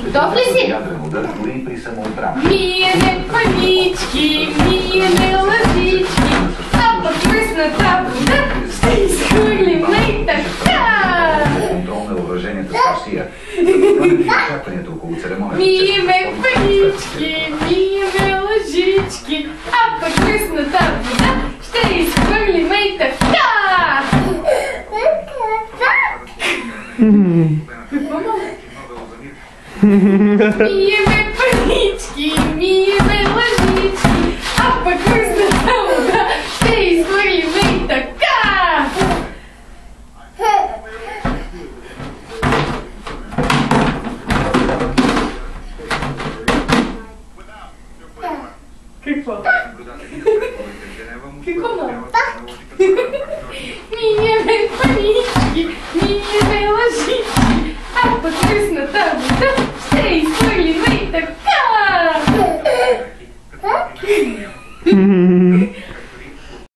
Готов ли си? Миене панички, миене лъжички, а пък пръсната вода ще изхвърлим и така. Миеме панички, миеме лъжички, а пък пръсната вода ще изхвърлим и така. Миеме панички, миеме лъжички, а пък пръсната вода ще изхвърлим и така. Какво? Какво мама? Миеме панички, миеме лъжички, а пък пръсната вода ще изхвърлим и така.